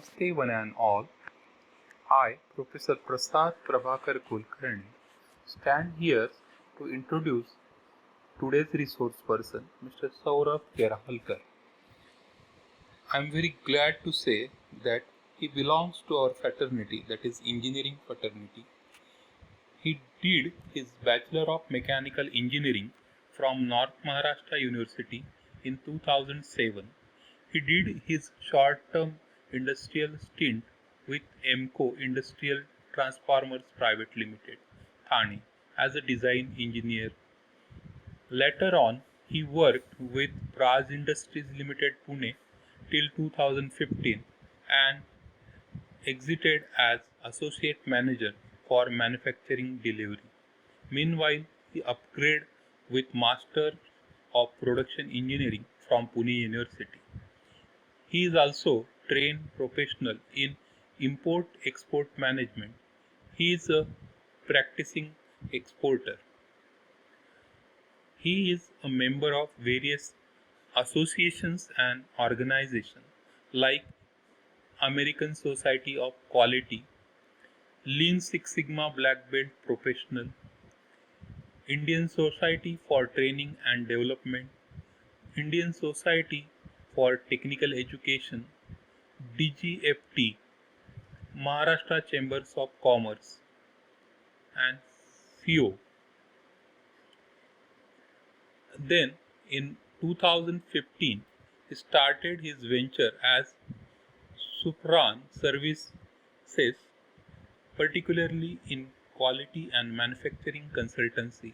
Namaste one and all. I, Professor Prasad Prabhakar Kulkarni, stand here to introduce today's resource person, Mr. Saurabh Keralkar. I am very glad to say that he belongs to our fraternity, that is engineering fraternity. He did his Bachelor of Mechanical Engineering from North Maharashtra University in 2007. He did his short-term industrial stint with EMCO Industrial Transformers Private Limited, Thane, as a design engineer. Later on, he worked with Praj Industries Limited, Pune till 2015 and exited as associate manager for manufacturing delivery. Meanwhile, he upgraded with Master of Production Engineering from Pune University. He is also trained professional in import-export management. He is a practicing exporter. He is a member of various associations and organizations like American Society of Quality, Lean Six Sigma Black Belt Professional, Indian Society for Training and Development, Indian Society for Technical Education, DGFT, Maharashtra Chambers of Commerce, and FIO. Then, in 2015, he started his venture as Supran Services, particularly in quality and manufacturing consultancy,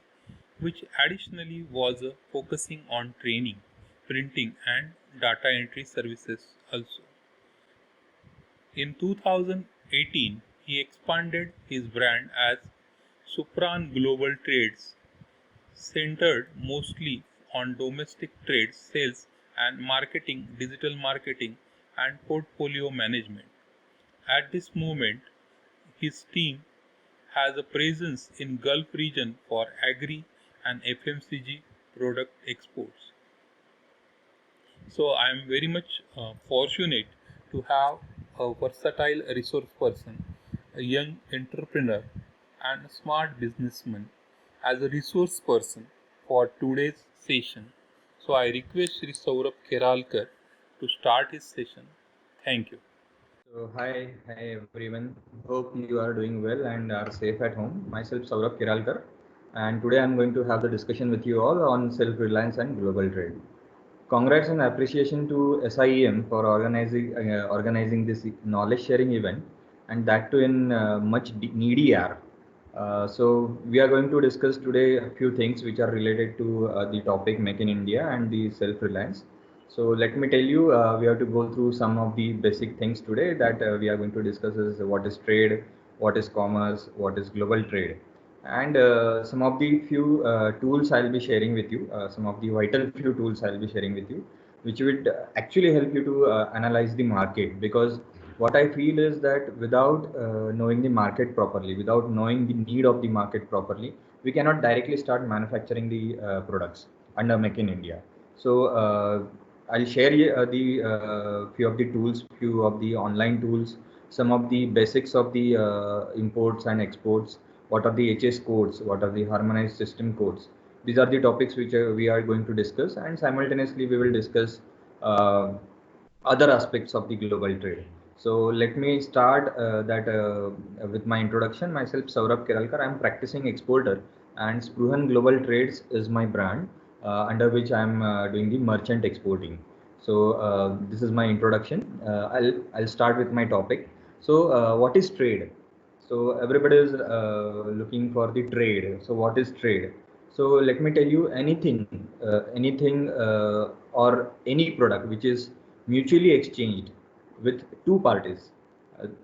which additionally was focusing on training, printing, and data entry services also. In 2018, he expanded his brand as Supran Global Trades, centered mostly on domestic trade, sales and marketing, digital marketing, and portfolio management. At this moment, his team has a presence in Gulf region for agri and FMCG product exports. So I am very much fortunate to have a versatile resource person, a young entrepreneur, and a smart businessman as a resource person for today's session. So I request Shri Saurabh Keralkar to start his session. Thank you. Hi everyone. Hope you are doing well and are safe at home. Myself Saurabh Kiralkar, and today I'm going to have the discussion with you all on self-reliance and global trade. Congrats and appreciation to SIEM for organizing this knowledge sharing event, and that too in much needy hour. So we are going to discuss today a few things which are related to the topic Make in India and the self-reliance. So let me tell you, we have to go through some of the basic things today that we are going to discuss is what is trade, what is commerce, what is global trade, and some of the few tools I'll be sharing with you, some of the vital few tools I'll be sharing with you, which would actually help you to analyze the market, because what I feel is that without knowing the market properly, without knowing the need of the market properly, we cannot directly start manufacturing the products under Make in India. So I'll share the few of the tools, few of the online tools, some of the basics of the imports and exports, what are the HS codes, what are the harmonized system codes. These are the topics which we are going to discuss, and simultaneously we will discuss other aspects of the global trade. So let me start with my introduction. Myself Saurabh Keralkar. I am practicing exporter, and Spruhan Global Trades is my brand, under which I am doing the merchant exporting. So this is my introduction. I'll start with my topic. So what is trade? So everybody is looking for the trade. So what is trade? So let me tell you, anything or any product which is mutually exchanged with two parties.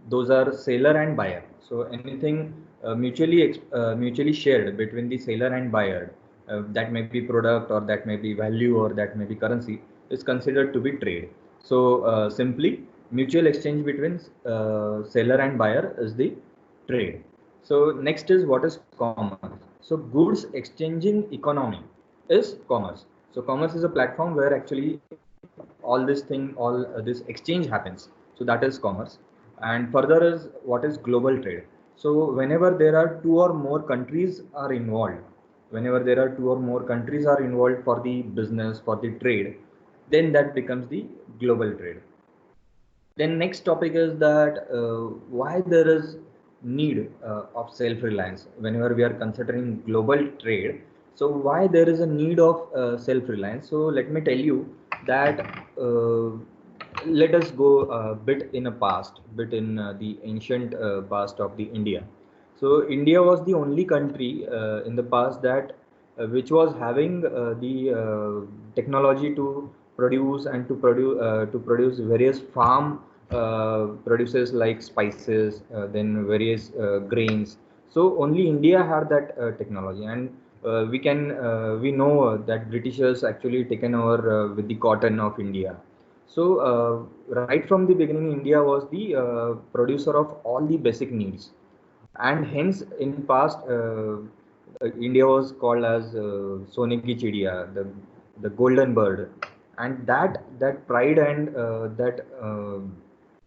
Those are seller and buyer. So anything mutually shared between the seller and buyer, that may be product or that may be value or that may be currency, is considered to be trade. So simply mutual exchange between seller and buyer is the trade. So next is what is commerce. So goods exchanging economy is commerce. So commerce is a platform where actually all this exchange happens. So that is commerce. And further is what is global trade. So whenever there are two or more countries are involved, whenever there are two or more countries are involved for the business, for the trade, then that becomes the global trade. Then next topic is that why there is need of self-reliance whenever we are considering global trade. So why there is a need of self-reliance? So let me tell you that let us go a bit in a past, bit in the ancient past of the India. So India was the only country in the past that which was having the technology to produce and to produce various farm produces like spices, then various grains. So only India had that technology, and we know that Britishers actually taken over with the cotton of India. So right from the beginning, India was the producer of all the basic needs, and hence in past India was called as Sone ki Chidiya, the golden bird, and that pride and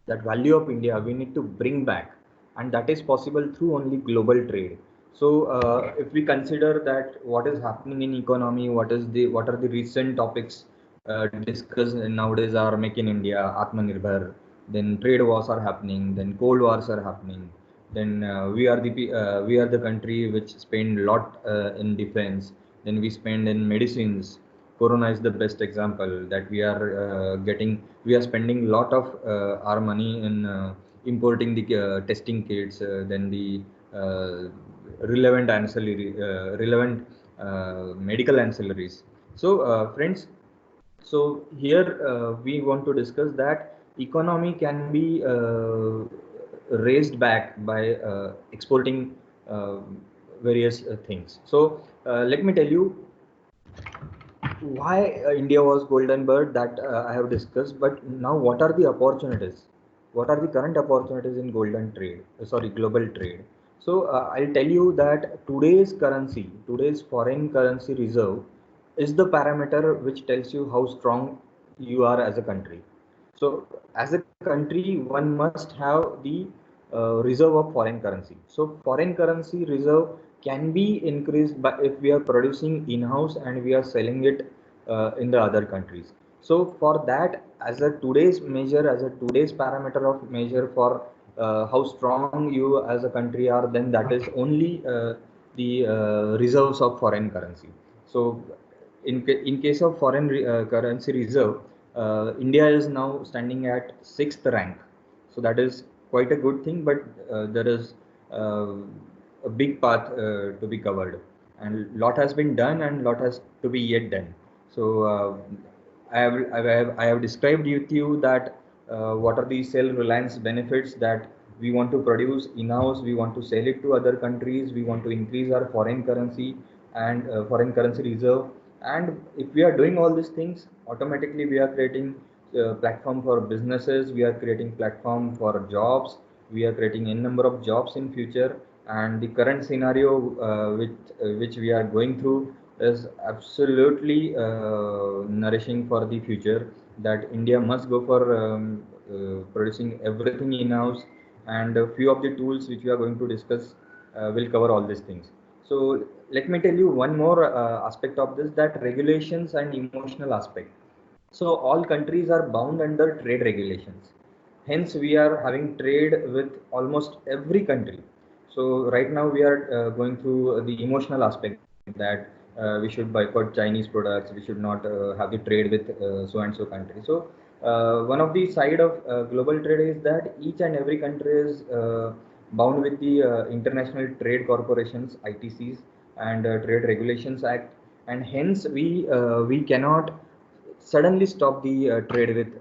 that value of India we need to bring back, and that is possible through only global trade. So if we consider that what is happening in economy, what are the recent topics discussed nowadays are Make in India, Atmanirbhar, then trade wars are happening, then cold wars are happening, then we are the country which spend a lot in defense, then we spend in medicines. Corona is the best example that we are spending a lot of our money in importing the testing kits, then the uh, relevant medical ancillaries. So friends, so here we want to discuss that economy can be raised back by exporting uh, various things. So let me tell you why India was golden bird, that I have discussed. But now, what are the opportunities? What are the current opportunities in golden trade? Global trade. So I'll tell you that today's currency, today's foreign currency reserve, is the parameter which tells you how strong you are as a country. So as a country, one must have the reserve of foreign currency. So foreign currency reserve can be increased by if we are producing in-house and we are selling it in the other countries. So for that, as a today's measure, as a today's parameter of measure for how strong you as a country are, then that is only the reserves of foreign currency. So in case of foreign currency reserve, India is now standing at sixth rank. So that is quite a good thing, but there is uh, a big path to be covered, and lot has been done and lot has to be yet done. So I have described with you that what are the self-reliance benefits that we want to produce in-house, we want to sell it to other countries, we want to increase our foreign currency and foreign currency reserve. And if we are doing all these things, automatically we are creating platform for businesses, we are creating platform for jobs, we are creating a number of jobs in future. And the current scenario which we are going through is absolutely nourishing for the future, that India must go for producing everything in house, and a few of the tools which we are going to discuss will cover all these things. So let me tell you one more aspect of this, that regulations and emotional aspect. So all countries are bound under trade regulations. Hence, we are having trade with almost every country. So right now we are going through the emotional aspect, that we should boycott Chinese products. We should not have the trade with so and so country. So one of the side of global trade is that each and every country is bound with the International Trade Corporations (ITCs) and Trade Regulations Act, and hence we cannot suddenly stop the trade with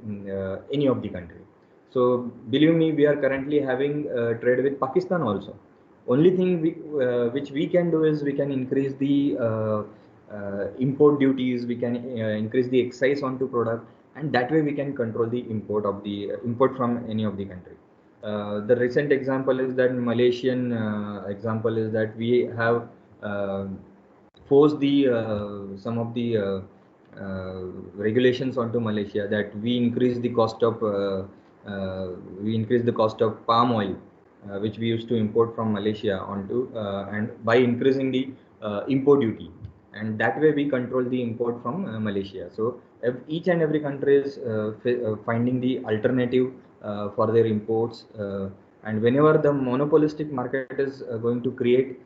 any of the country. So believe me, we are currently having trade with Pakistan also. Only thing which we can do is we can increase the import duties, we can increase the excise onto product, and that way we can control the import of the import from any of the country. The recent example is that Malaysian example is that we have uh, forced the some of the regulations onto Malaysia, that we increase the cost of we increase the cost of palm oil, which we used to import from Malaysia onto, and by increasing the import duty, and that way we control the import from Malaysia. So each and every country is finding the alternative for their imports, and whenever the monopolistic market is going to create,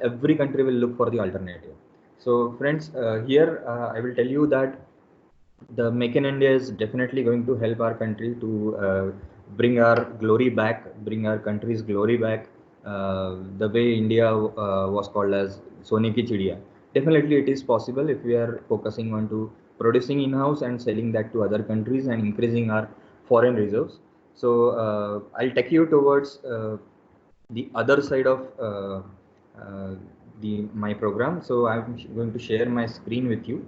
every country will look for the alternative. So friends, here I will tell you that the Make in India is definitely going to help our country to bring our glory back, bring our country's glory back. The way India was called as Sone ki Chidiya. Definitely, it is possible if we are focusing on to producing in-house and selling that to other countries and increasing our foreign reserves. So I'll take you towards the other side of the my program. So I'm going to share my screen with you.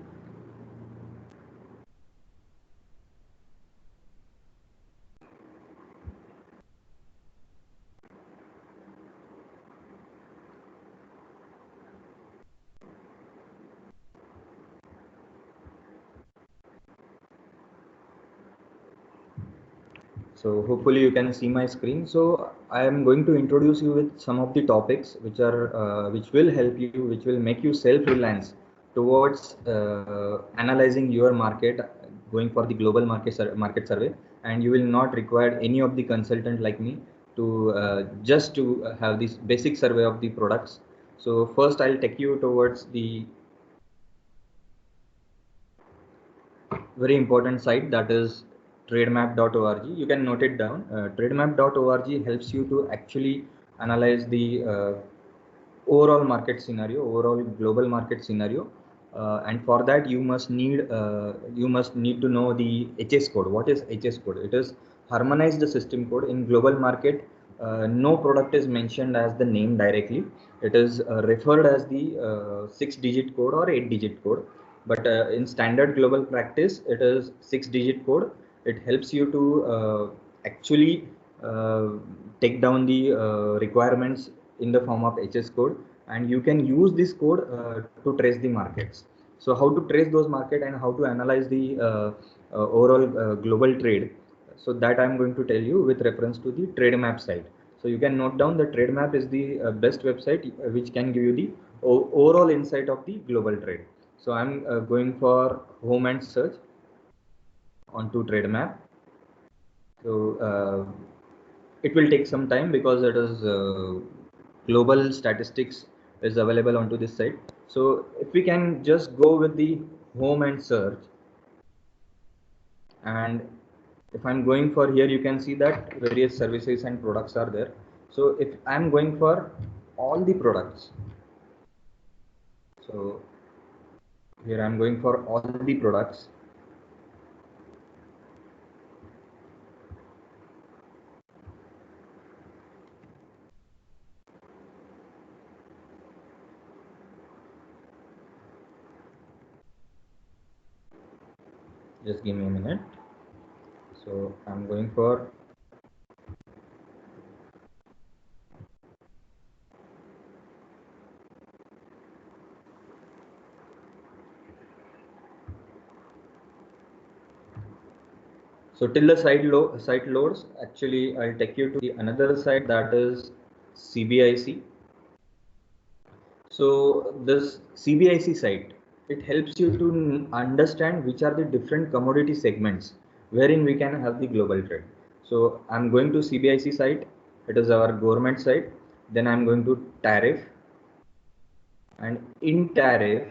So hopefully you can see my screen. So I am going to introduce you with some of the topics which will help you, which will make you self-reliance towards analyzing your market, going for the global market survey, and you will not require any of the consultant like me to just to have this basic survey of the products. So first I'll take you towards the very important site, that is trademap.org. You can note it down. Trademap.org helps you to actually analyze the overall market scenario, overall global market scenario, and for that you must need to know the HS code. What is HS code? It is harmonized system code. In global market, no product is mentioned as the name directly. It is referred as the 6-digit code or 8-digit code, but in standard global practice it is 6-digit code. It helps you to actually take down the requirements in the form of HS code, and you can use this code to trace the markets. So how to trace those market and how to analyze the overall global trade, so that I'm going to tell you with reference to the Trademap site. So you can note down the Trademap is the best website which can give you the overall insight of the global trade. So I'm going for home and search onto Trademap. So it will take some time because it is global statistics is available onto this site. So if we can just go with the home and search, and if I'm going for here, you can see that various services and products are there. So if I'm going for all the products, so here I'm going for all the products. Just give me a minute. So I'm going for so till the site loads, actually I'll take you to the another site, that is CBIC. So this CBIC site, it helps you to understand which are the different commodity segments wherein we can have the global trade. So I'm going to CBIC site. It is our government site. Then I'm going to tariff, and in tariff,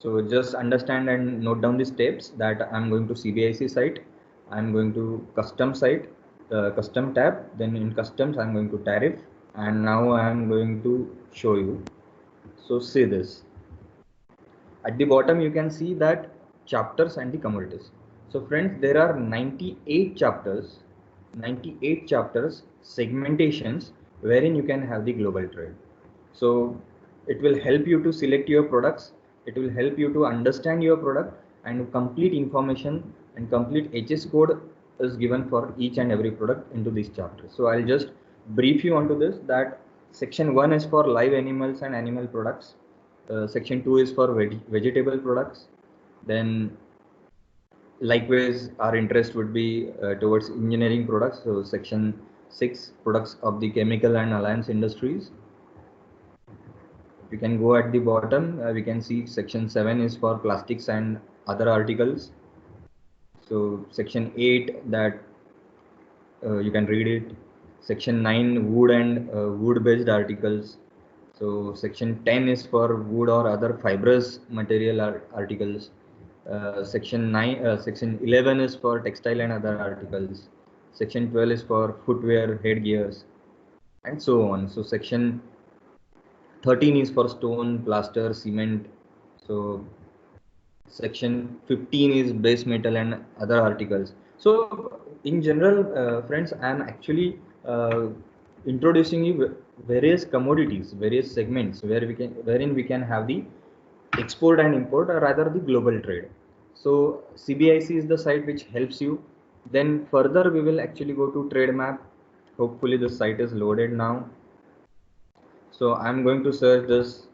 so just understand and note down the steps that I'm going to CBIC site. I'm going to custom site, custom tab. Then in customs, I'm going to tariff, and now I'm going to show you. So see this. At the bottom, you can see that chapters and the commodities. So friends, there are 98 chapters, segmentations wherein you can have the global trade. So it will help you to select your products. It will help you to understand your product, and complete information and complete HS code is given for each and every product into this chapter. So I'll just brief you onto this, that section 1 is for live animals and animal products. Section 2 is for vegetable products. Then Likewise, our interest would be towards engineering products. So section 6, products of the chemical and alliance industries. We can go at the bottom, we can see section 7 is for plastics and other articles. So section 8, that you can read it. Section 9, wood and wood based articles. So section 10 is for wood or other fibrous material articles. Section 11 is for textile and other articles. Section 12 is for footwear, headgears, and so on. So section 13 is for stone, plaster, cement. So section 15 is base metal and other articles. So in general, friends, I am actually introducing you various commodities, various segments wherein we can have the export and import, or rather the global trade. So CBIC is the site which helps you. Then further we will actually go to trade map. Hopefully the site is loaded now. So I'm going to search this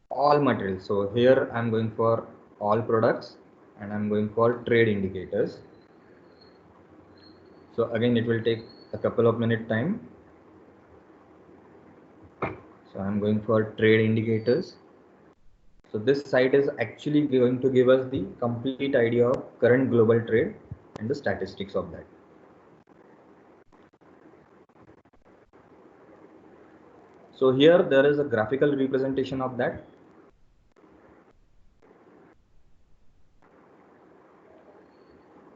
all materials. So here I'm going for all products and I'm going for trade indicators. So again it will take a couple of minute time. So I'm going for trade indicators. So this site is actually going to give us the complete idea of current global trade and the statistics of that. So here there is a graphical representation of that.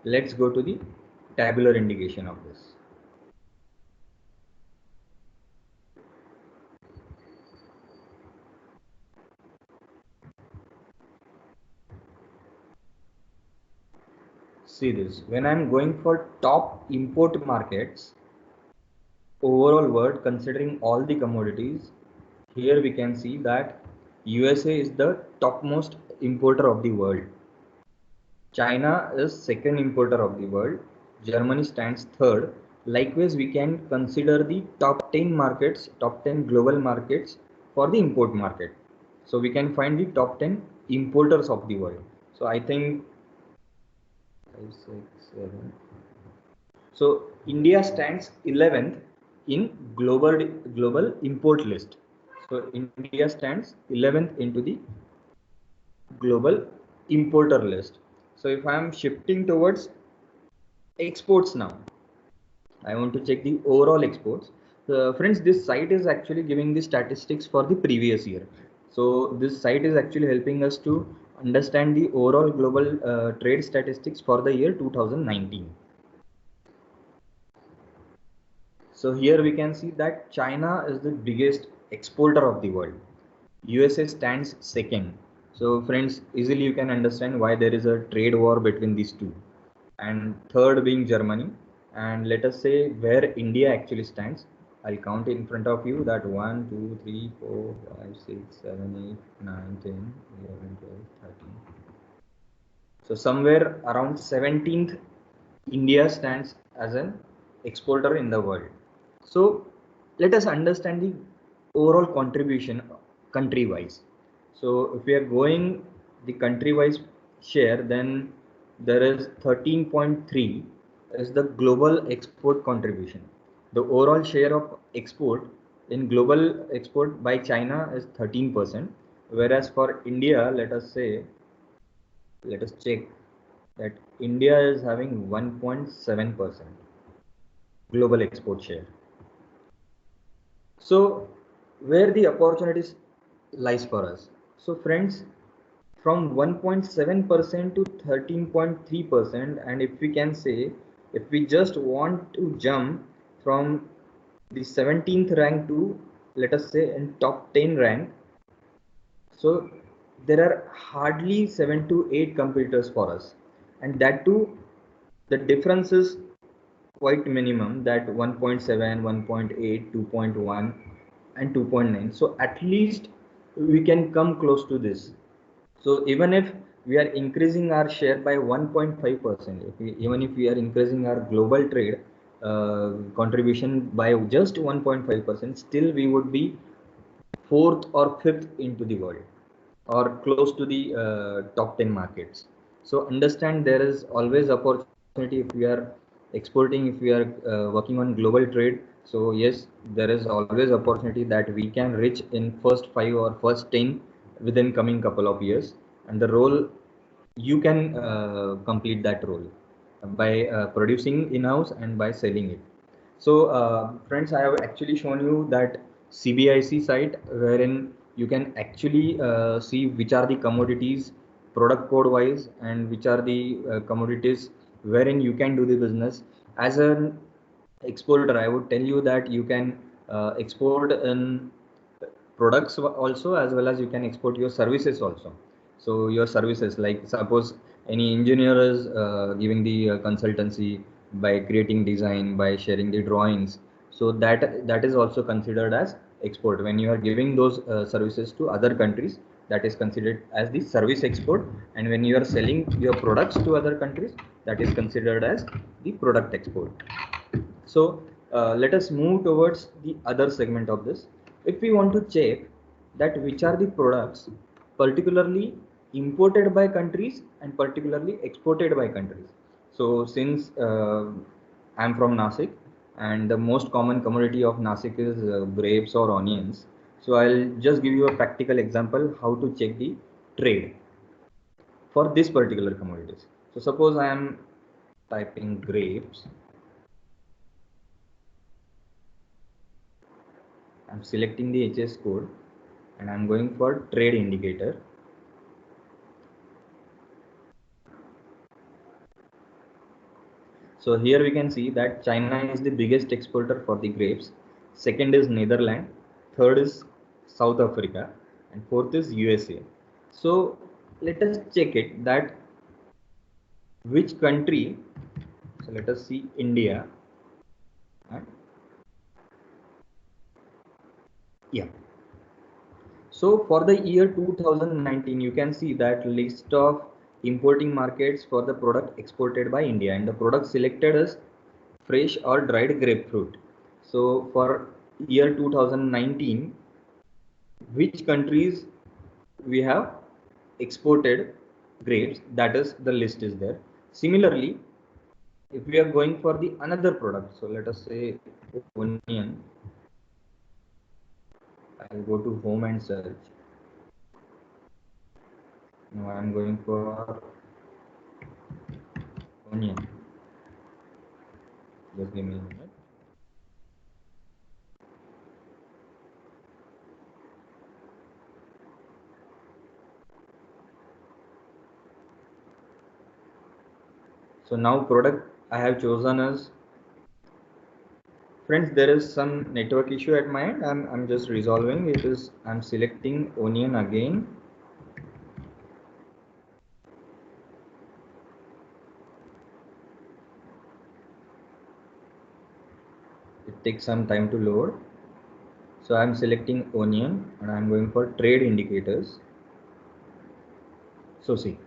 Let's go to the tabular indication of this. See this, when I'm going for top import markets, overall world considering all the commodities, here we can see that USA is the topmost importer of the world. China is second importer of the world. Germany stands third. Likewise, we can consider the top 10 markets, top 10 global markets for the import market. So we can find the top 10 importers of the world. So I think 5, 6, 7. So India stands 11th in global import list. So India stands 11th into the global importer list. So if I am shifting towards exports now, I want to check the overall exports. Friends, this site is actually giving the statistics for the previous year. So this site is actually helping us to understand the overall global trade statistics for the year 2019. So here we can see that China is the biggest exporter of the world. USA stands second. So friends, easily you can understand why there is a trade war between these two. And third being Germany. And let us say where India actually stands. I'll count in front of you that 1, 2, 3, 4, 5, 6, 7, 8, 9, 10, 11, 12, 13. So somewhere around 17th, India stands as an exporter in the world. So let us understand the overall contribution country wise. So if we are going the country wise share, then there is 13.3 is the global export contribution. The overall share of export in global export by China is 13%, whereas for India, let us check that India is having 1.7% global export share. So where the opportunities lies for us. So friends, from 1.7% to 13.3%, and if we can say, if we just want to jump from the 17th rank to, let us say, in top 10 rank, so there are hardly 7 to 8 competitors for us, and that too the difference is quite minimum, that 1.7, 1.8, 2.1 and 2.9. So at least we can come close to this. So even if we are increasing our share by 1.5%, even if we are increasing our global trade contribution by just 1.5%, still we would be fourth or fifth into the world, or close to the top 10 markets. So understand there is always opportunity if we are exporting, if we are working on global trade. So yes, there is always opportunity that we can reach in first 5 or first 10 within coming couple of years, and the role you can complete that role by producing in-house and by selling it. So friends, I have actually shown you that CBIC site wherein you can actually see which are the commodities product code wise and which are the commodities wherein you can do the business. As an exporter, I would tell you that you can export in products also, as well as you can export your services also. So your services, like suppose any engineer is giving the consultancy by creating design, by sharing the drawings, so that is also considered as export. When you are giving those services to other countries, that is considered as the service export, and when you are selling your products to other countries, that is considered as the product export. So let us move towards the other segment of this. If we want to check that which are the products particularly imported by countries and particularly exported by countries. So since I'm from Nasik, and the most common commodity of Nasik is grapes or onions. So I'll just give you a practical example how to check the trade for this particular commodities. So suppose I am typing grapes. I'm selecting the HS code and I'm going for trade indicator. So here we can see that China is the biggest exporter for the grapes. Second is Netherlands. Third is South Africa. And fourth is USA. So let us check it that which country. So let us see India. Yeah. So for the year 2019, you can see that list of importing markets for the product exported by India, and the product selected is fresh or dried grapefruit. So for year 2019, which countries we have exported grapes, that is the list is there. Similarly, if we are going for the another product, so let us say onion, I'll go to home and search. Now I'm going for onion. Just give me a minute. So now product I have chosen is, friends, there is some network issue at my end. I'm just resolving it. Is I'm selecting onion again. It takes some time to load. So I'm selecting onion and I'm going for trade indicators. So see.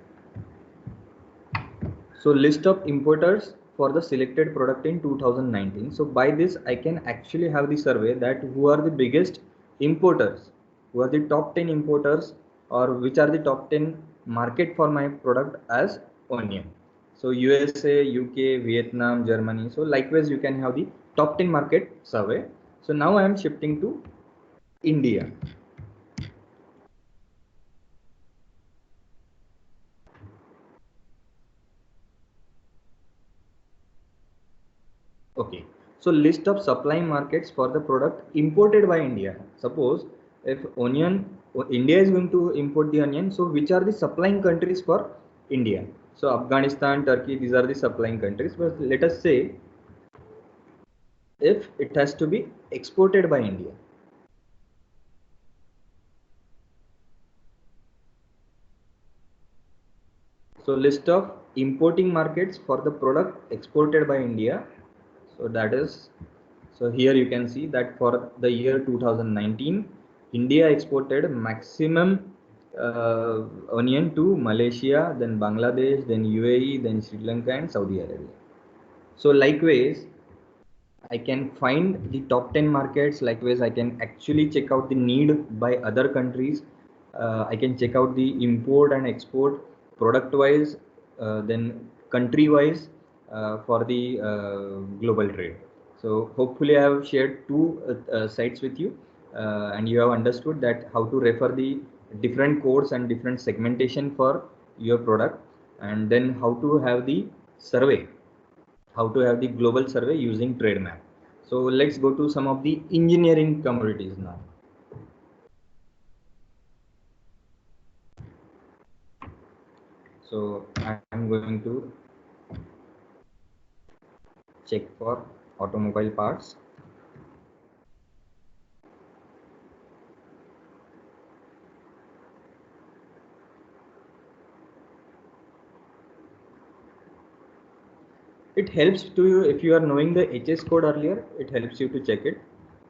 So list of importers for the selected product in 2019. So by this I can actually have the survey that who are the biggest importers, who are the top 10 importers, or which are the top 10 market for my product as onion. So USA, UK, Vietnam, Germany. So likewise you can have the top 10 market survey. So now I am shifting to India. Okay, so list of supply markets for the product imported by India. Suppose if India is going to import the onion, so which are the supplying countries for India? So Afghanistan, Turkey, these are the supplying countries. But let us say if it has to be exported by India. So list of importing markets for the product exported by India. So that is, so here you can see that for the year 2019, India exported maximum onion to Malaysia, then Bangladesh, then UAE, then Sri Lanka and Saudi Arabia. So likewise, I can find the top 10 markets. Likewise, I can actually check out the need by other countries. I can check out the import and export product wise then country wise for the global trade. So hopefully I have shared two sites with you, and you have understood that how to refer the different codes and different segmentation for your product, and then how to have the survey, how to have the global survey using trade map. So let's go to some of the engineering commodities now. So I'm going to check for automobile parts. It helps to you if you are knowing the HS code earlier, it helps you to check it.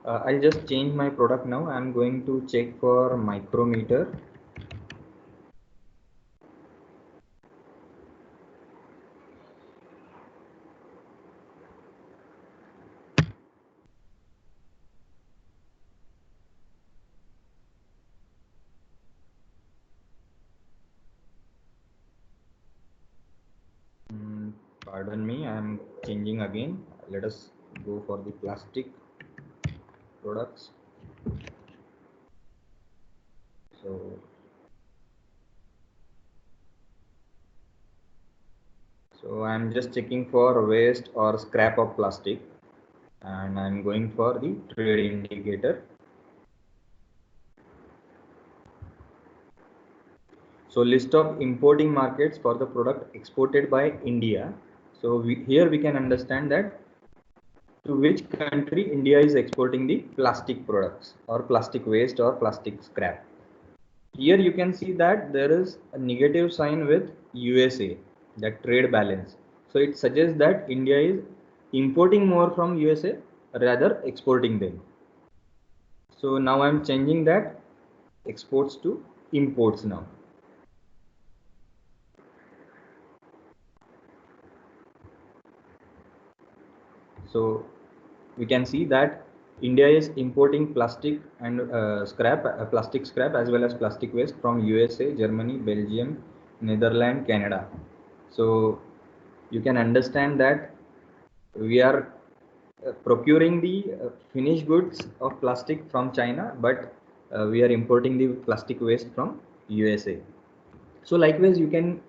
I'll just change my product now. I'm going to check for micrometer. Pardon me, I'm changing again. Let us go for the plastic products. So I'm just checking for waste or scrap of plastic, and I'm going for the trade indicator. So list of importing markets for the product exported by India. So here we can understand that to which country India is exporting the plastic products or plastic waste or plastic scrap. Here you can see that there is a negative sign with USA, that trade balance. So it suggests that India is importing more from USA rather exporting them. So now I'm changing that exports to imports now. So we can see that India is importing plastic and plastic scrap as well as plastic waste from USA, Germany, Belgium, Netherlands, Canada. So you can understand that we are procuring the finished goods of plastic from China, but we are importing the plastic waste from USA. So likewise, you can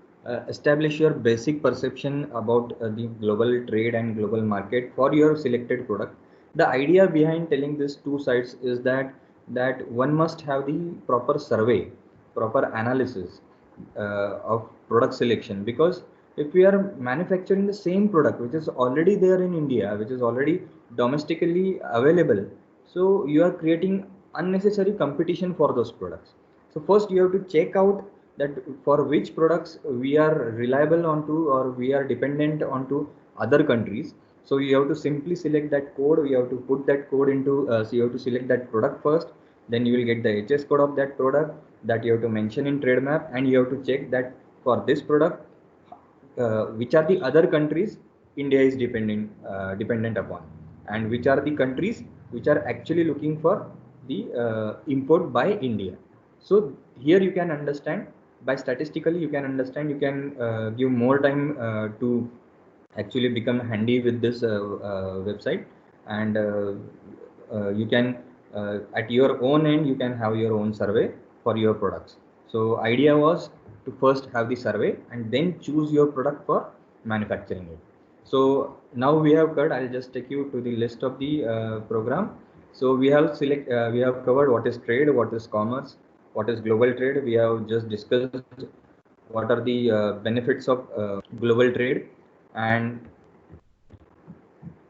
establish your basic perception about the global trade and global market for your selected product. The idea behind telling these two sides is that one must have the proper survey, proper analysis of product selection, because if we are manufacturing the same product which is already there in India, which is already domestically available, so you are creating unnecessary competition for those products. So first you have to check out that for which products we are reliable onto or we are dependent onto other countries. So you have to simply select that code. You have to put that code into, so you have to select that product first, then you will get the HS code of that product that you have to mention in trade map, and you have to check that for this product which are the other countries India is dependent upon, and which are the countries which are actually looking for the import by India. So here you can understand, by statistically you can understand, you can give more time to actually become handy with this website, and you can at your own end you can have your own survey for your products. So idea was to first have the survey and then choose your product for manufacturing it. So now we have covered, I'll just take you to the list of the program. So we have we have covered what is trade, what is commerce, what is global trade. We have just discussed what are the benefits of global trade, and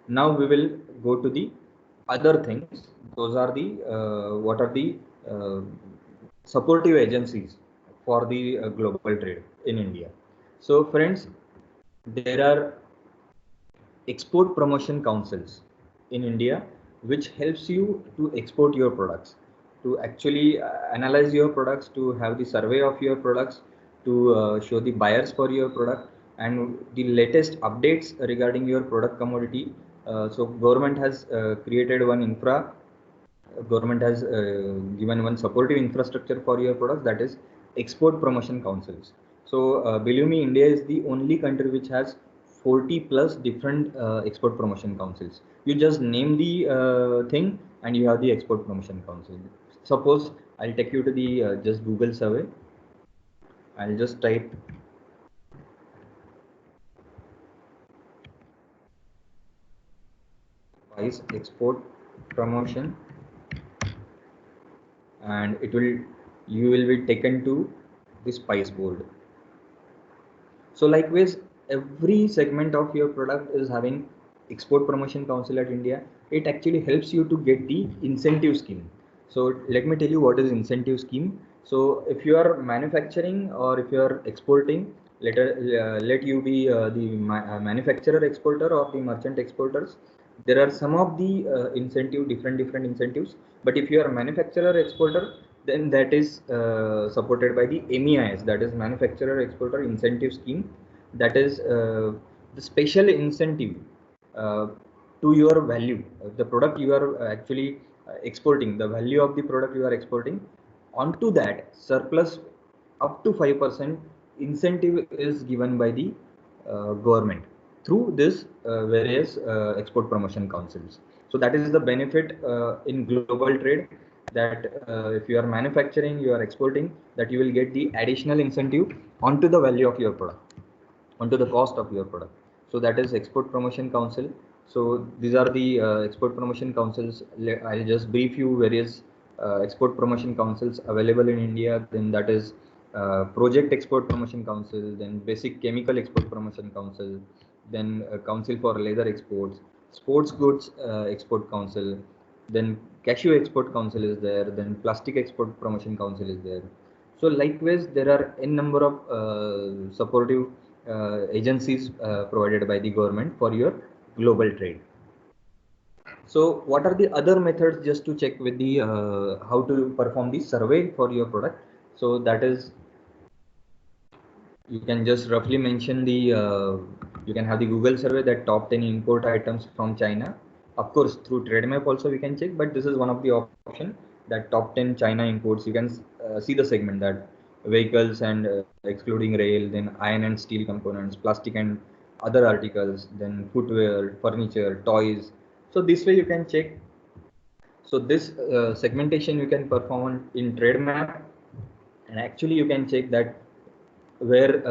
now we will go to the other things. Those are the what are the uh, supportive agencies for the global trade in India. So friends, there are export promotion councils in India which helps you to export your products, to actually analyze your products, to have the survey of your products, to show the buyers for your product and the latest updates regarding your product commodity. So government has created one government has given one supportive infrastructure for your products, that is export promotion councils. So believe me, India is the only country which has 40 plus different export promotion councils. You just name the thing and you have the export promotion council. Suppose I'll take you to the just Google survey. I'll just type Spice export promotion, and you will be taken to the Spice board. So likewise, every segment of your product is having export promotion council at India. It actually helps you to get the incentive scheme. So let me tell you what is incentive scheme. So if you are manufacturing or if you are exporting, let you be the manufacturer exporter or the merchant exporters. There are some of the different incentives. But if you are a manufacturer exporter, then that is supported by the MEIS, that is Manufacturer Exporter Incentive Scheme. That is the special incentive uh, to your value, the product you are actually exporting, the value of the product you are exporting. Onto that surplus, up to 5% incentive is given by the government through this various export promotion councils. So that is the benefit in global trade, that if you are manufacturing, you are exporting, that you will get the additional incentive onto the value of your product, onto the cost of your product. So that is export promotion council. So these are the export promotion councils. I'll just brief you various export promotion councils available in India. Then that is project export promotion council, then basic chemical export promotion council, then council for leather exports, sports goods export council, then cashew export council is there, then plastic export promotion council is there. So likewise, there are n number of supportive agencies provided by the government for your global trade. So what are the other methods just to check with the how to perform the survey for your product? So that is, you can just roughly mention the you can have the Google survey, that top 10 import items from China. Of course, through TradeMap also we can check, but this is one of the option, that top 10 China imports. You can see the segment, that vehicles and excluding rail, then iron and steel components, plastic and other articles, then footwear, furniture, toys. So this way you can check. So this segmentation you can perform in TradeMap, and actually you can check that where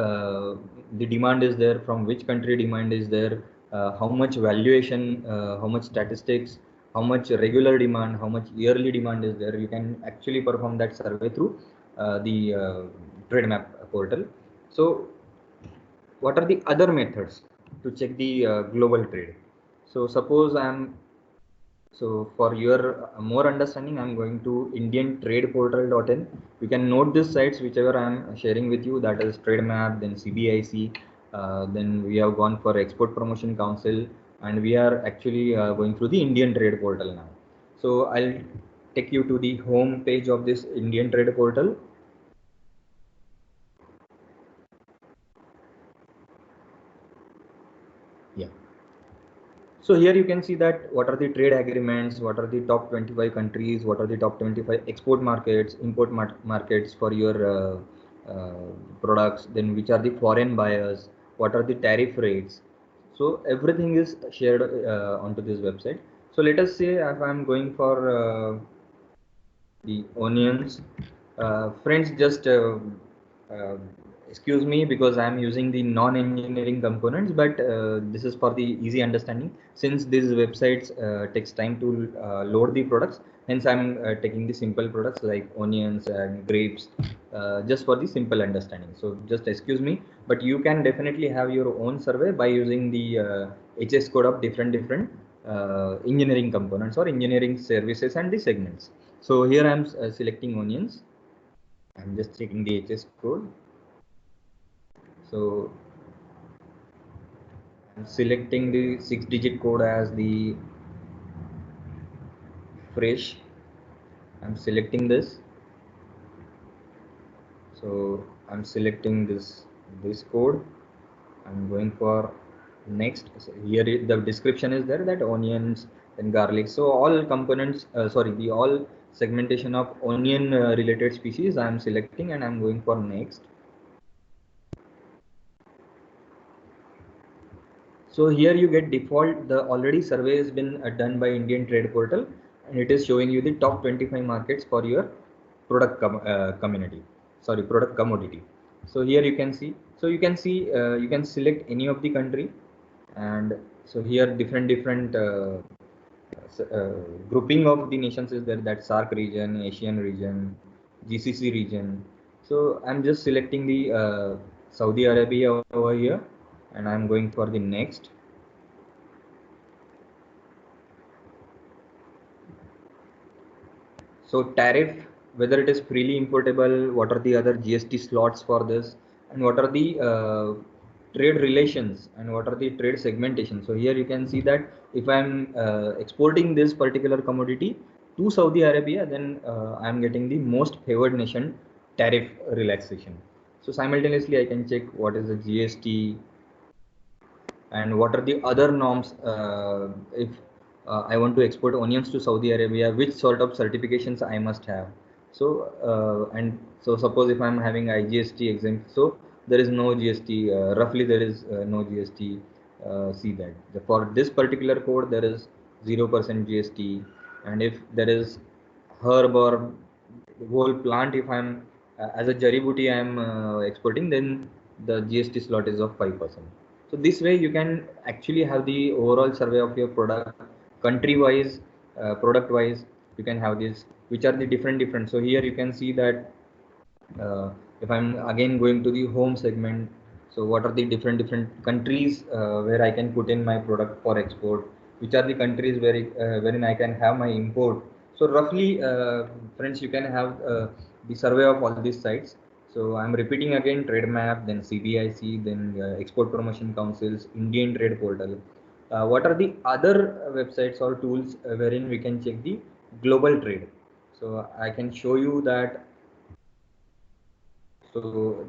the demand is there, from which country demand is there, how much valuation, how much statistics, how much regular demand, how much yearly demand is there. You can actually perform that survey through the TradeMap portal. So what are the other methods to check the global trade? So suppose so for your more understanding, I'm going to indiantradeportal.in. You can note these sites whichever I'm sharing with you, that is TradeMap, then CBIC, then we have gone for Export Promotion Council, and we are actually going through the Indian Trade Portal now. So I'll take you to the home page of this Indian Trade Portal. Yeah. So here you can see that what are the trade agreements, what are the top 25 countries, what are the top 25 export markets, import markets for your products, then which are the foreign buyers, what are the tariff rates. So everything is shared onto this website. So let us say if I'm going for the onions. Friends, just uh, excuse me because I am using the non-engineering components, but this is for the easy understanding. Since these websites takes time to load the products, hence I'm taking the simple products like onions and grapes, just for the simple understanding. So just excuse me, but you can definitely have your own survey by using the HS code of different engineering components or engineering services and the segments. So here I'm selecting onions. I'm just checking the HS code. So I'm selecting the 6-digit code as the fresh. I'm selecting this. So I'm selecting this code. I'm going for next. So here the description is there, that onions and garlic. So all components, the all segmentation of onion related species I'm selecting, and I'm going for next. So here you get default, the already survey has been done by Indian Trade Portal, and it is showing you the top 25 markets for your product commodity. So here you can see, you can select any of the country, and so here different grouping of the nations is there, that SAARC region, Asian region, GCC region. So I'm just selecting the Saudi Arabia over here, and I'm going for the next. So tariff, whether it is freely importable, what are the other GST slots for this, and what are the trade relations, and what are the trade segmentation. So here you can see that if I'm exporting this particular commodity to Saudi Arabia, then I'm getting the most favored nation tariff relaxation. So simultaneously I can check what is the GST and what are the other norms. If I want to export onions to Saudi Arabia, which sort of certifications I must have. So and so suppose if I'm having IGST exempt, so there is no GST, roughly there is no GST. See that for this particular code there is 0% GST, and if there is herb or whole plant, if I'm as a jari booty I'm exporting, then the GST slot is of 5%. So this way you can actually have the overall survey of your product, country wise, product wise. You can have this, which are the different. So here you can see that if I'm again going to the home segment, so what are the different countries where I can put in my product for export, which are the countries where wherein I can have my import. So roughly, friends, you can have the survey of all these sites. So I'm repeating again: Trade Map, then CBIC, then Export Promotion Councils, Indian Trade Portal. What are the other websites or tools wherein we can check the global trade? So I can show you that. So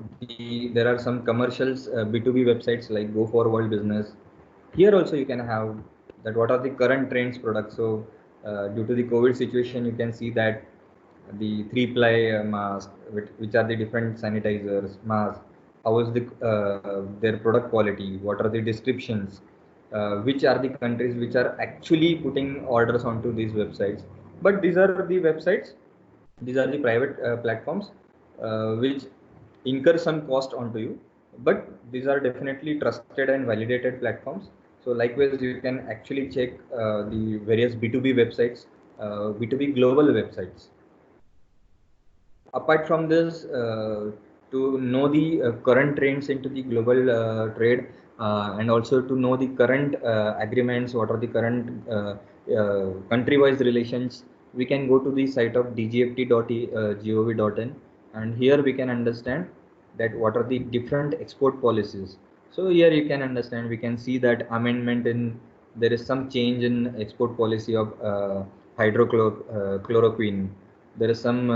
there are some commercials, B2B websites like Go for World Business. Here also you can have that what are the current trends products. So due to the COVID situation, you can see that the three-ply mask, which are the different sanitizers, masks, how is the their product quality, what are the descriptions, which are the countries which are actually putting orders onto these websites. But these are the websites, these are the private platforms which incur some cost onto you, but these are definitely trusted and validated platforms. So likewise you can actually check the various B2B websites, B2B global websites. Apart from this, to know the current trends into the global trade, and also to know the current agreements, what are the current country-wise relations, we can go to the site of dgft.gov.in, and here we can understand that what are the different export policies. So here you can understand, we can see that amendment in, there is some change in export policy of hydrochloroquine. There is some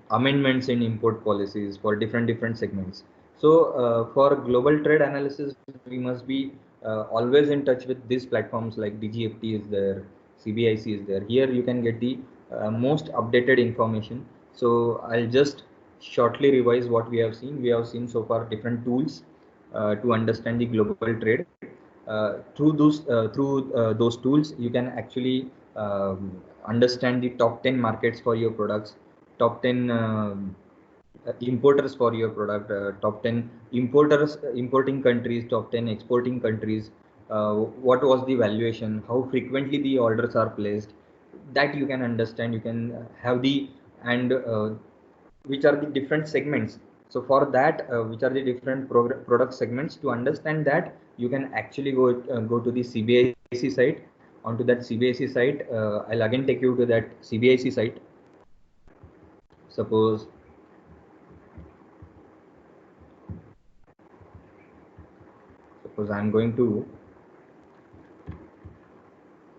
amendments in import policies for different segments. So for global trade analysis, we must be always in touch with these platforms like DGFT is there, CBIC is there. Here you can get the most updated information. So I'll just shortly revise what we have seen. We have seen so far different tools to understand the global trade. Through those tools, you can actually understand the top 10 markets for your products, top 10 importers for your product, top 10 importers, importing countries, top 10 exporting countries, what was the valuation, how frequently the orders are placed, that you can understand. You can have the, and which are the different segments. So for that, which are the different product segments, to understand that, you can actually go to the CBIC site. Onto that CBIC site, I'll again take you to that CBIC site. Suppose I'm going to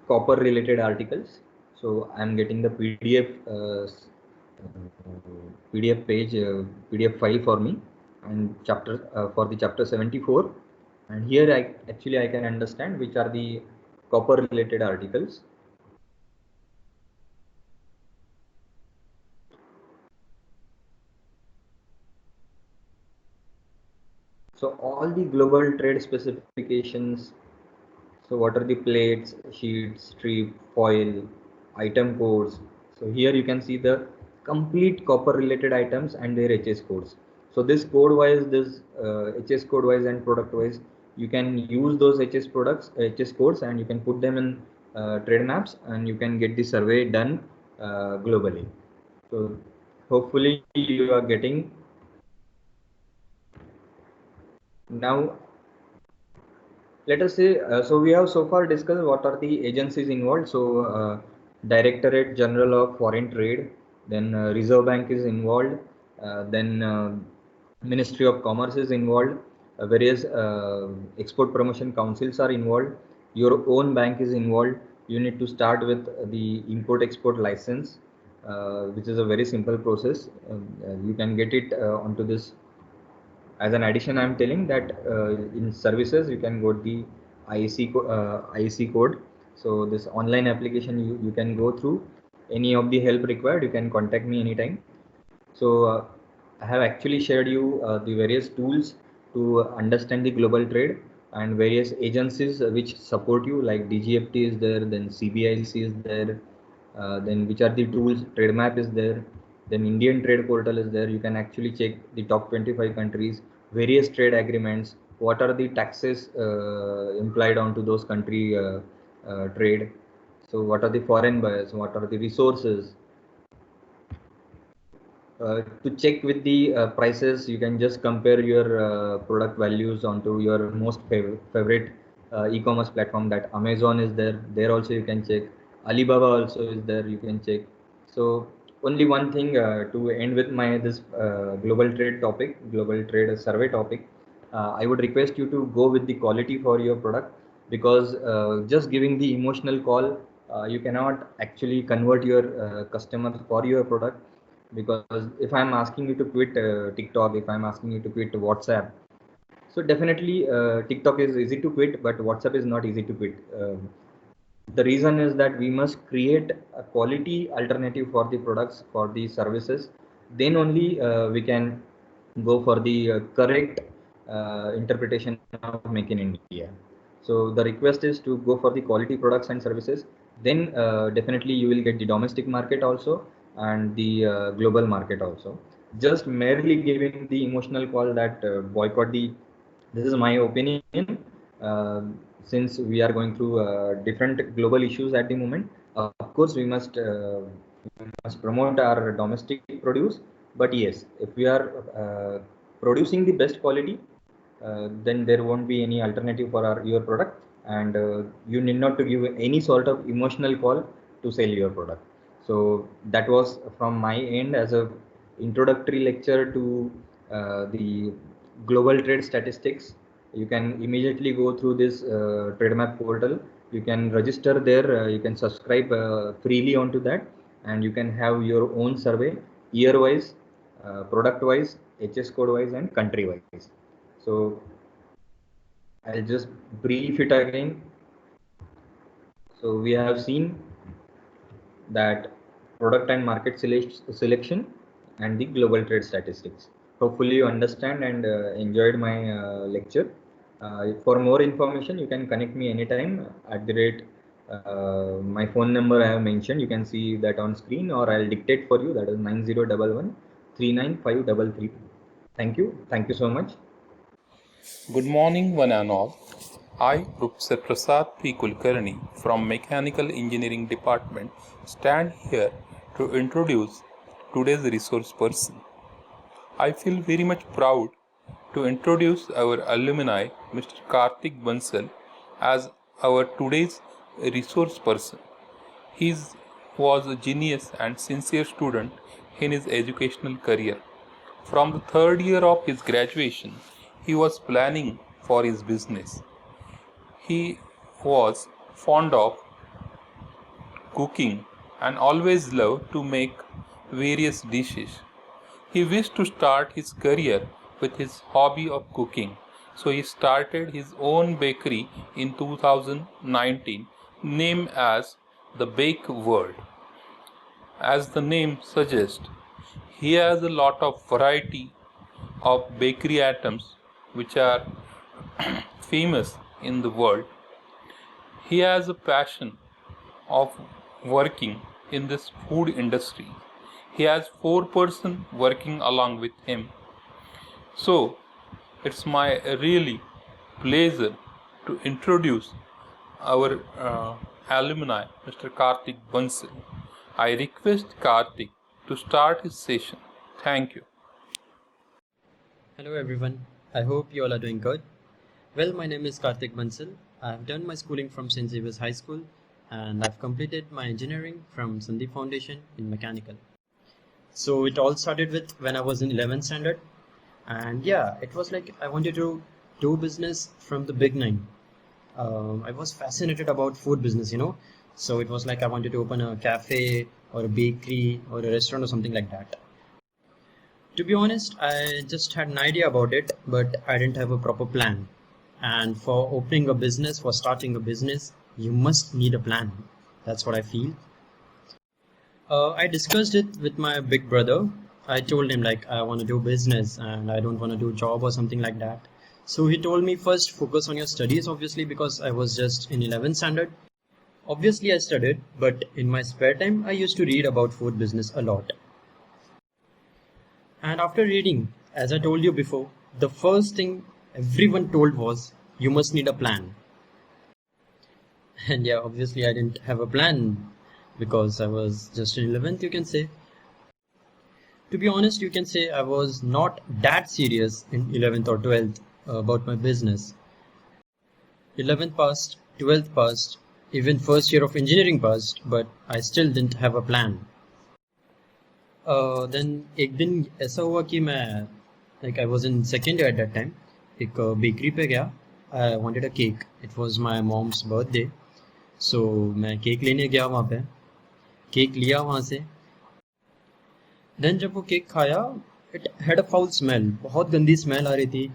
copper related articles. So I'm getting the PDF PDF page, PDF file for me, and chapter for the chapter 74. And here I can understand which are the copper related articles. So all the global trade specifications, so what are the plates, sheets, strip, foil, item codes. So here you can see the complete copper related items and their HS codes. So this code wise, this HS code wise and product wise, you can use those HS codes, and you can put them in trade maps, and you can get the survey done globally. So hopefully you are getting now. Let us say, so we have so far discussed what are the agencies involved. So Directorate General of Foreign Trade, then Reserve Bank is involved, then Ministry of Commerce is involved, various export promotion councils are involved, your own bank is involved. You need to start with the import export license, which is a very simple process. You can get it onto this. As an addition, I'm telling that in services you can go the IEC code. So this online application, you can go through. Any of the help required, you can contact me anytime. So I have actually shared you the various tools to understand the global trade, and various agencies which support you, like DGFT is there, then CBIC is there, then which are the tools, TradeMap is there, then Indian Trade Portal is there. You can actually check the top 25 countries, various trade agreements, what are the taxes implied onto those country trade. So what are the foreign buyers, what are the resources. To check with the prices, you can just compare your product values onto your most favorite e-commerce platform. That Amazon is there. There also you can check. Alibaba also is there. You can check. So only one thing to end with my this global trade topic, global trade survey topic. I would request you to go with the quality for your product, because just giving the emotional call, you cannot actually convert your customers for your product. Because if I'm asking you to quit TikTok, if I'm asking you to quit WhatsApp, so definitely TikTok is easy to quit, but WhatsApp is not easy to quit. The reason is that we must create a quality alternative for the products, for the services. Then only we can go for the correct interpretation of Make in India. So the request is to go for the quality products and services. Then definitely you will get the domestic market also, and the global market also. Just merely giving the emotional call that boycott the, this is my opinion. uh, since we are going through different global issues at the moment, of course we must promote our domestic produce. But yes, if we are producing the best quality, then there won't be any alternative for your product, and you need not to give any sort of emotional call to sell your product. So that was from my end as a introductory lecture to the global trade statistics. You can immediately go through this TradeMap portal. You can register there. You can subscribe freely onto that, and you can have your own survey, year wise, product wise, HS code wise, and country wise. So I'll just brief it again. So we have seen that product and market selection and the global trade statistics. Hopefully you understand and enjoyed my lecture. For more information, you can connect me anytime at the rate my phone number I have mentioned. You can see that on screen, or I'll dictate for you. That is 9011 39533. Thank you. Thank you so much. Good morning, one and all. I, Professor Prasad P. Kulkarni from Mechanical Engineering Department, stand here to introduce today's resource person. I feel very much proud to introduce our alumni, Mr. Karthik Bansal, as our today's resource person. He was a genius and sincere student in his educational career. From the third year of his graduation, he was planning for his business. He was fond of cooking and always loved to make various dishes. He wished to start his career with his hobby of cooking, so he started his own bakery in 2019, named as the Bake World. As the name suggests, he has a lot of variety of bakery items which are famous in the world. He has a passion of working in this food industry. He has 4 person working along with him. So it's my really pleasure to introduce our alumni, Mr. Karthik Bansal. I request Karthik to start his session. Thank you. Hello everyone, I hope you all are doing good. Well, my name is Karthik Bansal. I have done my schooling from St. Xavier's High School and I've completed my engineering from Sandeep Foundation in Mechanical. So it all started with when I was in 11th standard, and yeah, it was like I wanted to do business from the beginning. I was fascinated about food business, so it was like I wanted to open a cafe or a bakery or a restaurant or something like that. To be honest, I just had an idea about it, but I didn't have a proper plan. And for opening a business, for starting a business, you must need a plan. That's what I feel. I discussed it with my big brother. I told him like I want to do business and I don't want to do job or something like that. So he told me first focus on your studies, obviously, because I was just in 11th standard. Obviously I studied, but in my spare time I used to read about food business a lot. And after reading, as I told you before, the first thing everyone told was you must need a plan. And yeah, obviously I didn't have a plan because I was just in 11th, you can say. To be honest, you can say I was not that serious in 11th or 12th about my business. 11th passed, 12th passed, even first year of engineering passed, but I still didn't have a plan. Then एक दिन ऐसा हुआ कि मैं I was in second year at that time. एक bakery पे गया. I wanted a cake. It was my mom's birthday. So मैं केक लेने गया वहाँ पे. केक लिया वहाँ से. Then जब वो केक खाया, it had a foul smell. बहुत गंदी स्मेल आ रही थी.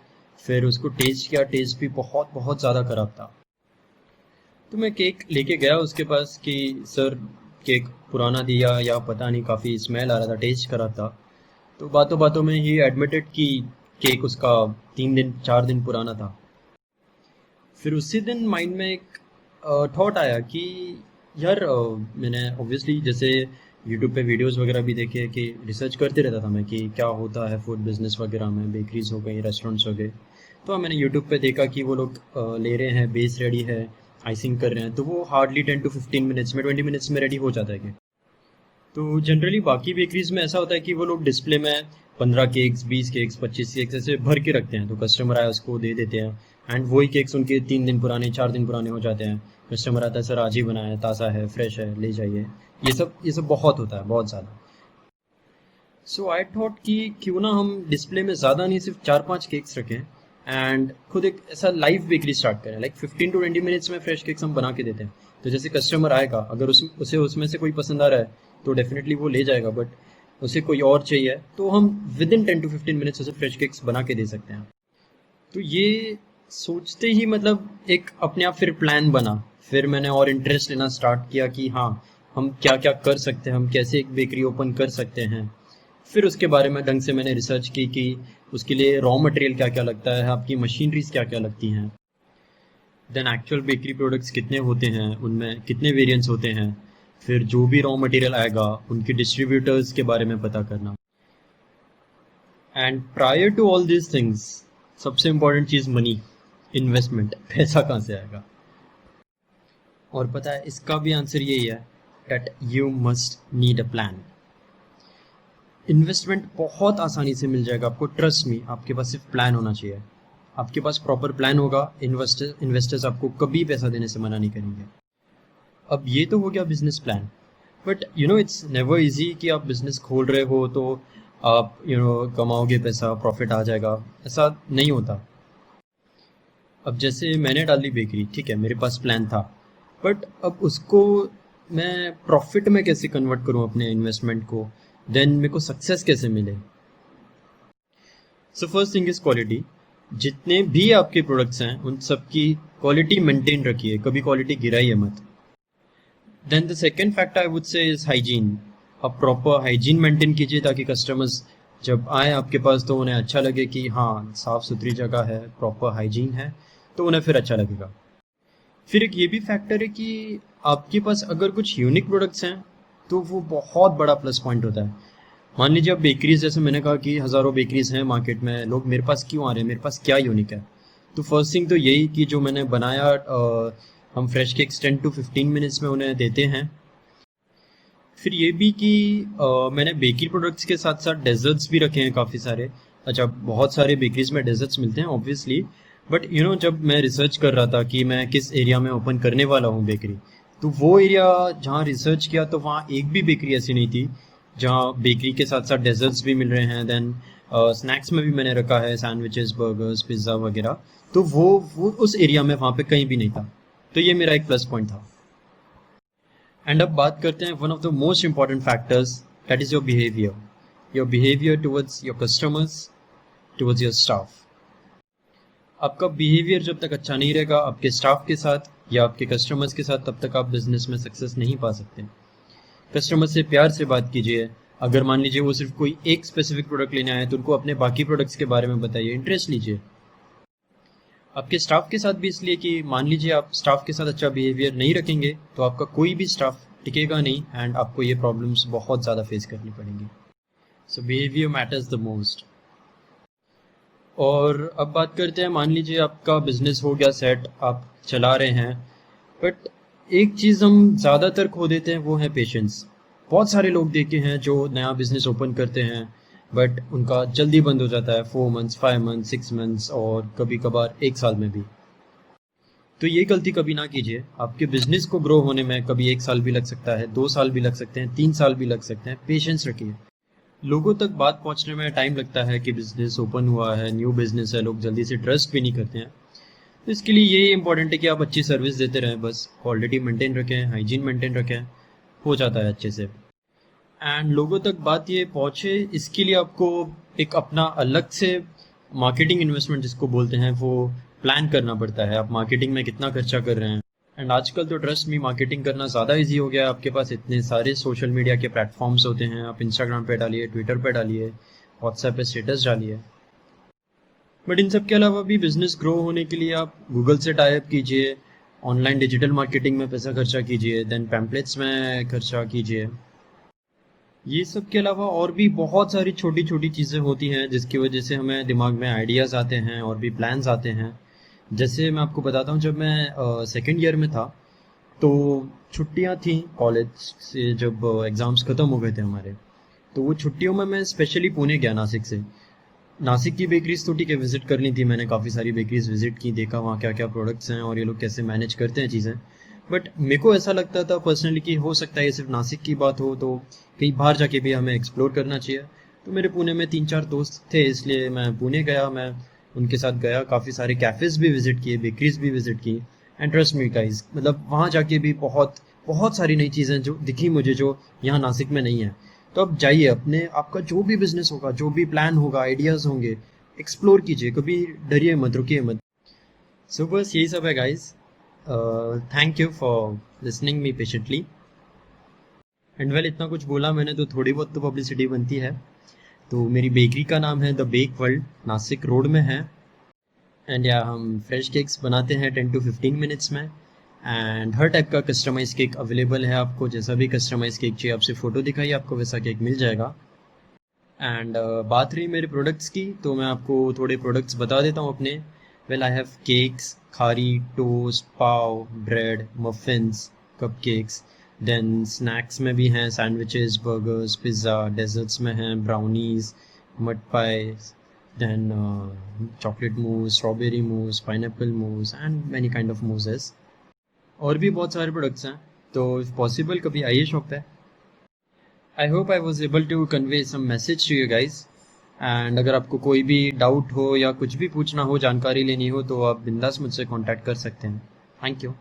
फिर उसको टेस्ट किया, टेस्ट भी बहुत बहुत ज़्यादा खराब था. तो मैं केक लेके गया उसके पास कि सर केक पुराना दिया या पता नहीं, काफ़ी स्मेल आ रहा था, टेस्ट खराब था. तो बातों बातों में ही एडमिटेड कि केक उसका 3-4 दिन पुराना था. फिर उसी दिन माइंड में एक थॉट आया कि यार मैंने ऑब्वियसली जैसे यूट्यूब पे वीडियोस वगैरह भी देखे कि रिसर्च करते रहता था मैं कि क्या होता है फूड बिजनेस वगैरह में, बेकरीज हो गई, रेस्टोरेंट्स हो गए. तो मैंने यूट्यूब पे देखा कि वो लोग ले रहे हैं, बेस रेडी है, आइसिंग कर रहे हैं, तो वो हार्डली 10 to 15 मिनट्स में, 20 मिनट्स में रेडी हो जाता है केक. तो जनरली बाकी बेकरीज में ऐसा होता है कि वो लोग डिस्प्ले में 15 केक्स, 20 केक्स, 25 केक्स ऐसे भर के रखते हैं, तो कस्टमर आया उसको दे देते हैं. एंड वही केक्स उनके 3 दिन पुराने, 4 दिन पुराने हो जाते हैं. कस्टमर आता है, सर आज ही बनाया है, ताज़ा है, फ्रेश है, ले जाइए. ये सब बहुत होता है, बहुत ज़्यादा. सो आई थॉट कि क्यों ना हम डिस्प्ले में ज़्यादा नहीं, सिर्फ 4-5 केक्स रखें एंड खुद एक ऐसा लाइव बेकरी स्टार्ट करें. 15 to 20 मिनट्स में फ्रेश केक्स हम बना के देते हैं. तो जैसे कस्टमर आएगा, अगर उसे उसमें से कोई पसंद आ रहा है तो डेफिनेटली वो ले जाएगा, बट उसे कोई और चाहिए तो हम विद इन 10 to 15 मिनट्स उसे फ्रेश केक्स बना के दे सकते हैं. तो ये सोचते ही एक अपने आप फिर प्लान बना. फिर मैंने और इंटरेस्ट लेना स्टार्ट किया कि हाँ, हम क्या क्या कर सकते हैं, हम कैसे एक बेकरी ओपन कर सकते हैं. फिर उसके बारे में ढंग से मैंने रिसर्च की कि उसके लिए रॉ मटेरियल क्या क्या लगता है, आपकी मशीनरीज क्या क्या लगती हैं, देन एक्चुअल बेकरी प्रोडक्ट्स कितने होते हैं, उनमें कितने वेरिएंट्स होते हैं, फिर जो भी रॉ मटेरियल आएगा उनके डिस्ट्रीब्यूटर्स के बारे में पता करना. And prior to all these things सबसे इम्पोर्टेंट चीज़ मनी, इन्वेस्टमेंट, पैसा कहाँ से आएगा. और पता है इसका भी आंसर यही है, that you must need a plan. Investment बहुत आसानी से मिल जाएगा आपको, ट्रस्ट मी. आपके पास सिर्फ प्लान होना चाहिए. आपके पास प्रॉपर प्लान होगा, इन्वेस्टर्स आपको कभी पैसा देने से मना नहीं करेंगे. अब ये तो हो गया business plan, but it's never easy कि आप बिजनेस खोल रहे हो तो आप कमाओगे पैसा, प्रॉफिट आ जाएगा, ऐसा नहीं होता. अब जैसे मैंने डाल ली बेकरी, ठीक है, मेरे पास प्लान था, बट अब उसको मैं प्रॉफिट में कैसे कन्वर्ट करूं अपने इन्वेस्टमेंट को, देन मेरे को सक्सेस कैसे मिले. So first thing is quality. जितने भी आपके प्रोडक्ट्स हैं उन सब की क्वालिटी मेंटेन रखिए, कभी क्वालिटी गिराइए मत. Then the second factor I would say is hygiene. आप प्रॉपर हाइजीन मेंटेन कीजिए ताकि कस्टमर्स जब आए आपके पास तो उन्हें अच्छा लगे कि हाँ साफ़ सुथरी जगह है, प्रॉपर हाइजीन है, तो उन्हें फिर अच्छा लगेगा। फिर एक ये भी फैक्टर है कि आपके पास अगर कुछ यूनिक प्रोडक्ट्स हैं तो वो बहुत बड़ा प्लस पॉइंट होता है। मान लीजिए अब बेकरीज, जैसे मैंने कहा कि हज़ारों बेकरीज हैं मार्केट में, लोग मेरे पास क्यों आ रहे हैं, मेरे पास क्या यूनिक है। तो फर्स्ट थिंग तो यही कि जो मैंने बनाया, हम फ्रेश केक्स 10 to 15 मिनट्स में उन्हें देते हैं। फिर ये भी कि मैंने बेकरी प्रोडक्ट्स के साथ साथ डेजर्ट्स भी रखे हैं काफ़ी सारे। अच्छा, बहुत सारे बेकरीज में डेजर्ट्स मिलते हैं ऑब्वियसली, बट जब मैं रिसर्च कर रहा था कि मैं किस एरिया में ओपन करने वाला हूँ बेकरी, तो वो एरिया जहाँ रिसर्च किया तो वहाँ एक भी बेकरी ऐसी नहीं थी जहाँ बेकरी के साथ साथ डेजर्ट्स भी मिल रहे हैं। देन स्नैक्स में भी मैंने रखा है सैंडविचेस, बर्गर्स, पिज़्ज़ा वगैरह, तो वो उस एरिया में वहाँ पे कहीं भी नहीं था। तो ये मेरा एक प्लस पॉइंट था। एंड अब बात करते हैं one of the most important factors, that is your behaviour towards your customers, towards your staff. आपका बिहेवियर जब तक अच्छा नहीं रहेगा आपके स्टाफ के साथ या आपके कस्टमर्स के साथ, तब तक आप बिजनेस में सक्सेस नहीं पा सकते। कस्टमर से प्यार से बात कीजिए। अगर मान लीजिए वो सिर्फ कोई एक स्पेसिफिक प्रोडक्ट लेने आए तो उनको अपने बाकी प्रोडक्ट्स के बारे में बताइए, इंटरेस्ट लीजिए। आपके स्टाफ के साथ भी इसलिए कि मान लीजिए आप स्टाफ के साथ अच्छा बिहेवियर नहीं रखेंगे तो आपका कोई भी स्टाफ टिकेगा नहीं एंड आपको ये प्रॉब्लम्स बहुत ज़्यादा फेस करनी पड़ेंगी। सो बिहेवियर मैटर्स द मोस्ट। और अब बात करते हैं, मान लीजिए आपका बिजनेस हो गया सेट, आप चला रहे हैं, बट एक चीज़ हम ज़्यादातर खो देते हैं, वो है पेशेंस। बहुत सारे लोग देखे हैं जो नया बिजनेस ओपन करते हैं बट उनका जल्दी बंद हो जाता है, 4 months, 5 months, 6 months और कभी कभार 1 साल में भी। तो ये गलती कभी ना कीजिए। आपके बिजनेस को ग्रो होने में कभी 1 साल भी lग सकता है, 2 साल भी लग सकते हैं, 3 साल भी लग सकते हैं। पेशेंस रखिए। लोगों तक बात पहुंचने में टाइम लगता है कि बिजनेस ओपन हुआ है, न्यू बिजनेस है, लोग जल्दी से ट्रस्ट भी नहीं करते हैं। तो इसके लिए यही इंपॉर्टेंट है कि आप अच्छी सर्विस देते रहें, बस क्वालिटी मेंटेन रखें, हाइजीन मेंटेन रखें, हो जाता है अच्छे से। एंड लोगों तक बात ये पहुँचे, इसके लिए आपको एक अपना अलग से मार्केटिंग इन्वेस्टमेंट जिसको बोलते हैं वो प्लान करना पड़ता है। आप मार्केटिंग में कितना खर्चा कर रहे हैं। एंड आजकल तो ट्रस्ट मी मार्केटिंग करना ज़्यादा इजी हो गया है। आपके पास इतने सारे सोशल मीडिया के प्लेटफॉर्म्स होते हैं, आप इंस्टाग्राम पे डालिए, ट्विटर पे डालिए, व्हाट्सएप पे स्टेटस डालिए। बट इन सब के अलावा भी बिजनेस ग्रो होने के लिए आप गूगल से टाई अप कीजिए, ऑनलाइन डिजिटल मार्केटिंग में पैसा खर्चा कीजिए, देन पैम्पलेट्स में खर्चा कीजिए। ये सब के अलावा और भी बहुत सारी छोटी छोटी चीज़ें होती हैं जिसकी वजह से हमें दिमाग में आइडियाज़ आते हैं और भी प्लान्स आते हैं। जैसे मैं आपको बताता हूँ, जब मैं सेकेंड ईयर में था तो छुट्टियाँ थी कॉलेज से, जब एग्ज़ाम्स ख़त्म हो गए थे हमारे, तो वो छुट्टियों में मैं स्पेशली पुणे गया नासिक से। नासिक की बेकरीज तो ठीक है विज़िट कर ली थी मैंने, काफ़ी सारी बेकरीज विज़िट की, देखा वहाँ क्या क्या प्रोडक्ट्स हैं और ये लोग कैसे मैनेज करते हैं चीज़ें। बट मेरे को ऐसा लगता था पर्सनली कि हो सकता है ये सिर्फ नासिक की बात हो, तो कहीं बाहर जाके भी हमें एक्सप्लोर करना चाहिए। तो मेरे पुणे में 3-4 दोस्त थे, इसलिए मैं पुणे गया, मैं उनके साथ गया, काफ़ी सारे कैफ़ेज़ भी विज़िट किए, बेकरीज भी विज़िट की। एंड ट्रस्ट मी गाइस, मतलब वहाँ जाके भी बहुत बहुत सारी नई चीज़ें जो दिखी मुझे, जो यहाँ नासिक में नहीं है। तो अब जाइए, अपने आपका जो भी बिजनेस होगा, जो भी प्लान होगा, आइडियाज़ होंगे, एक्सप्लोर कीजिए, कभी डरिए मत, रुकिए मत। सो बस यही सब है guys. Thank you for listening me patiently. And well, इतना कुछ बोला मैंने तो थोड़ी बहुत तो पब्लिसिटी बनती है। तो मेरी बेकरी का नाम है the bake world, Nashik road में है। एंड या हम फ्रेश केक्स बनाते हैं 10 to 15 मिनट्स में। एंड हर टाइप का कस्टमाइज केक अवेलेबल है, आपको जैसा भी कस्टमाइज केक चाहिए आपसे फ़ोटो दिखाइए, आपको वैसा केक मिल जाएगा। एंड बात रही मेरे प्रोडक्ट्स की, तो मैं आपको थोड़े प्रोडक्ट्स बता देता हूँ अपने। Well, I have cakes, khari, toast, pav, bread, muffins, cupcakes. Then snacks में भी हैं सैंडविचेस, बर्गर्स, पिज़्ज़ा। डेजर्ट्स में हैं brownies, mud pies, then chocolate mousse, strawberry mousse, pineapple mousse and many kind of mousses. और भी बहुत सारे प्रोडक्ट्स हैं, तो इफ़ पॉसिबल कभी आइए शॉप पे। I hope I was able to convey some message to you guys. And अगर आपको कोई भी डाउट हो या कुछ भी पूछना हो, जानकारी लेनी हो, तो आप बिंदास मुझसे कॉन्टैक्ट कर सकते हैं। Thank you.